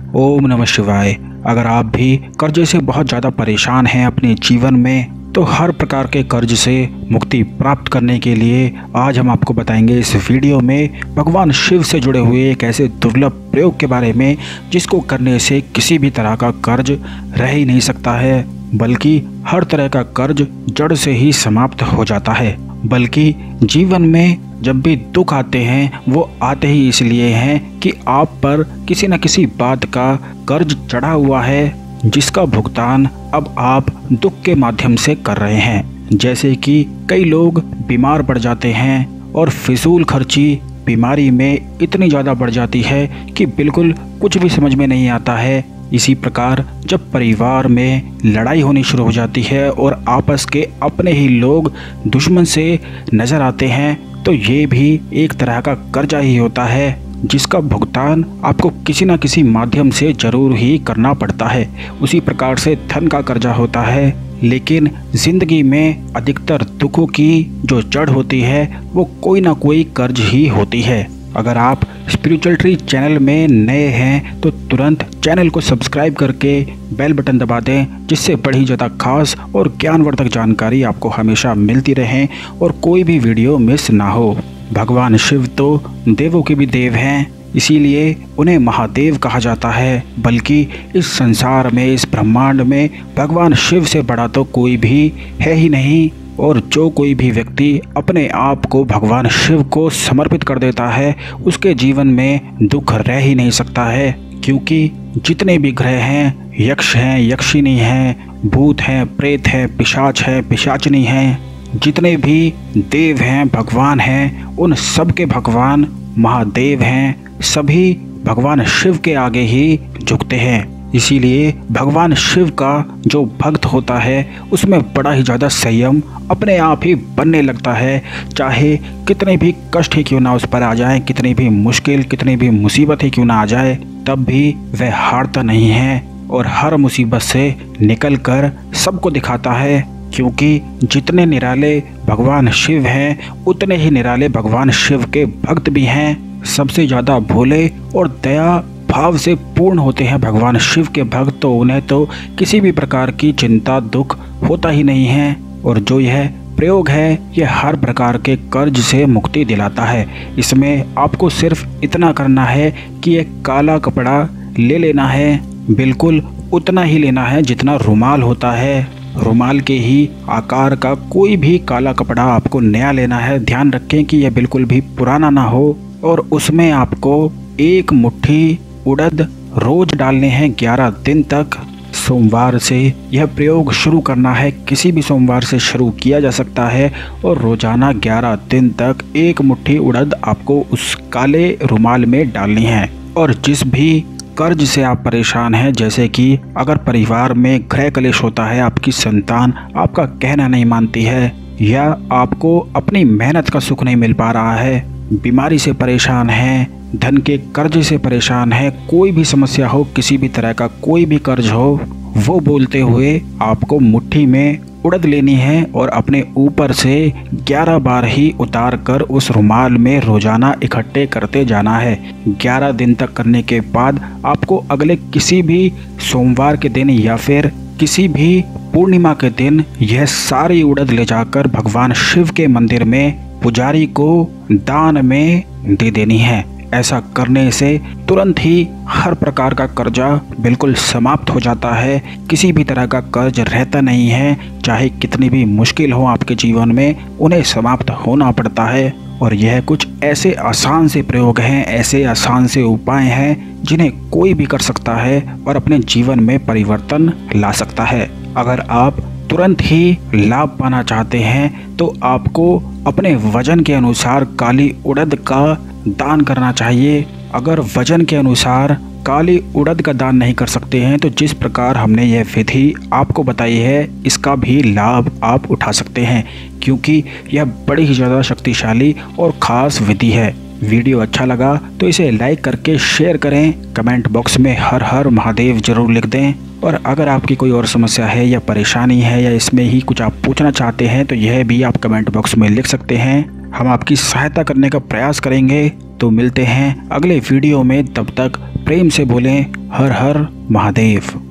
ओम नमः शिवाय। अगर आप भी कर्जे से बहुत ज़्यादा परेशान हैं अपने जीवन में, तो हर प्रकार के कर्ज से मुक्ति प्राप्त करने के लिए आज हम आपको बताएंगे इस वीडियो में भगवान शिव से जुड़े हुए एक ऐसे दुर्लभ प्रयोग के बारे में जिसको करने से किसी भी तरह का कर्ज रह ही नहीं सकता है, बल्कि हर तरह का कर्ज जड़ से ही समाप्त हो जाता है। बल्कि जीवन में जब भी दुख आते हैं वो आते ही इसलिए हैं कि आप पर किसी न किसी बात का कर्ज चढ़ा हुआ है, जिसका भुगतान अब आप दुख के माध्यम से कर रहे हैं। जैसे कि कई लोग बीमार पड़ जाते हैं और फिजूल खर्ची बीमारी में इतनी ज़्यादा बढ़ जाती है कि बिल्कुल कुछ भी समझ में नहीं आता है। इसी प्रकार जब परिवार में लड़ाई होनी शुरू हो जाती है और आपस के अपने ही लोग दुश्मन से नज़र आते हैं, तो ये भी एक तरह का कर्जा ही होता है, जिसका भुगतान आपको किसी न किसी माध्यम से ज़रूर ही करना पड़ता है। उसी प्रकार से धन का कर्जा होता है, लेकिन ज़िंदगी में अधिकतर दुखों की जो जड़ होती है वो कोई ना कोई कर्ज ही होती है। अगर आप स्पिरिचुअल ट्री चैनल में नए हैं तो तुरंत चैनल को सब्सक्राइब करके बेल बटन दबा दें, जिससे बड़ी ज़्यादा खास और ज्ञानवर्धक जानकारी आपको हमेशा मिलती रहे और कोई भी वीडियो मिस ना हो। भगवान शिव तो देवों के भी देव हैं, इसीलिए उन्हें महादेव कहा जाता है। बल्कि इस संसार में, इस ब्रह्मांड में भगवान शिव से बड़ा तो कोई भी है ही नहीं। और जो कोई भी व्यक्ति अपने आप को भगवान शिव को समर्पित कर देता है, उसके जीवन में दुख रह ही नहीं सकता है। क्योंकि जितने भी ग्रह हैं, यक्ष हैं, यक्षिणी हैं, भूत हैं, प्रेत हैं, पिशाच हैं, पिशाचिनी हैं, जितने भी देव हैं, भगवान हैं, उन सब के भगवान महादेव हैं। सभी भगवान शिव के आगे ही झुकते हैं। इसीलिए भगवान शिव का जो भक्त होता है उसमें बड़ा ही ज़्यादा संयम अपने आप ही बनने लगता है। चाहे कितने भी कष्ट ही क्यों ना उस पर आ जाए, कितनी भी मुश्किल, कितनी भी मुसीबत ही क्यों ना आ जाए, तब भी वह हारता नहीं है और हर मुसीबत से निकल कर सबको दिखाता है। क्योंकि जितने निराले भगवान शिव हैं, उतने ही निराले भगवान शिव के भक्त भी हैं। सबसे ज़्यादा भोले और दया भाव से पूर्ण होते हैं भगवान शिव के भक्त, तो उन्हें तो किसी भी प्रकार की चिंता दुख होता ही नहीं है। और जो यह प्रयोग है यह हर प्रकार के कर्ज से मुक्ति दिलाता है। इसमें आपको सिर्फ इतना करना है कि एक काला कपड़ा ले लेना है, बिल्कुल उतना ही लेना है जितना रुमाल होता है। रुमाल के ही आकार का कोई भी काला कपड़ा आपको नया लेना है। ध्यान रखें कि यह बिल्कुल भी पुराना ना हो। और उसमें आपको एक मुट्ठी उड़द रोज डालने हैं 11 दिन तक। सोमवार से यह प्रयोग शुरू करना है, किसी भी सोमवार से शुरू किया जा सकता है। और रोजाना 11 दिन तक एक मुट्ठी उड़द आपको उस काले रुमाल में डालनी है। और जिस भी कर्ज से आप परेशान हैं, जैसे कि अगर परिवार में गृह कलेश होता है, आपकी संतान आपका कहना नहीं मानती है, या आपको अपनी मेहनत का सुख नहीं मिल पा रहा है, बीमारी से परेशान हैं, धन के कर्ज से परेशान है, कोई भी समस्या हो, किसी भी तरह का कोई भी कर्ज हो, वो बोलते हुए आपको मुट्ठी में उड़द लेनी है और अपने ऊपर से 11 बार ही उतार कर उस रुमाल में रोजाना इकट्ठे करते जाना है। 11 दिन तक करने के बाद आपको अगले किसी भी सोमवार के दिन या फिर किसी भी पूर्णिमा के दिन यह सारी उड़द ले जाकर भगवान शिव के मंदिर में पुजारी को दान में दे देनी है। ऐसा करने से तुरंत ही हर प्रकार का कर्जा बिल्कुल समाप्त हो जाता है। किसी भी तरह का कर्ज रहता नहीं है। चाहे कितनी भी मुश्किल हो आपके जीवन में, उन्हें समाप्त होना पड़ता है। और यह कुछ ऐसे आसान से प्रयोग हैं, ऐसे आसान से उपाय हैं जिन्हें कोई भी कर सकता है और अपने जीवन में परिवर्तन ला सकता है। अगर आप तुरंत ही लाभ पाना चाहते हैं तो आपको अपने वजन के अनुसार काली उड़द का दान करना चाहिए। अगर वजन के अनुसार काली उड़द का दान नहीं कर सकते हैं तो जिस प्रकार हमने यह विधि आपको बताई है, इसका भी लाभ आप उठा सकते हैं, क्योंकि यह बड़ी ही ज़्यादा शक्तिशाली और ख़ास विधि है। वीडियो अच्छा लगा तो इसे लाइक करके शेयर करें। कमेंट बॉक्स में हर हर महादेव जरूर लिख दें। और अगर आपकी कोई और समस्या है या परेशानी है या इसमें ही कुछ आप पूछना चाहते हैं तो यह भी आप कमेंट बॉक्स में लिख सकते हैं। हम आपकी सहायता करने का प्रयास करेंगे। तो मिलते हैं अगले वीडियो में, तब तक प्रेम से बोलें हर हर महादेव।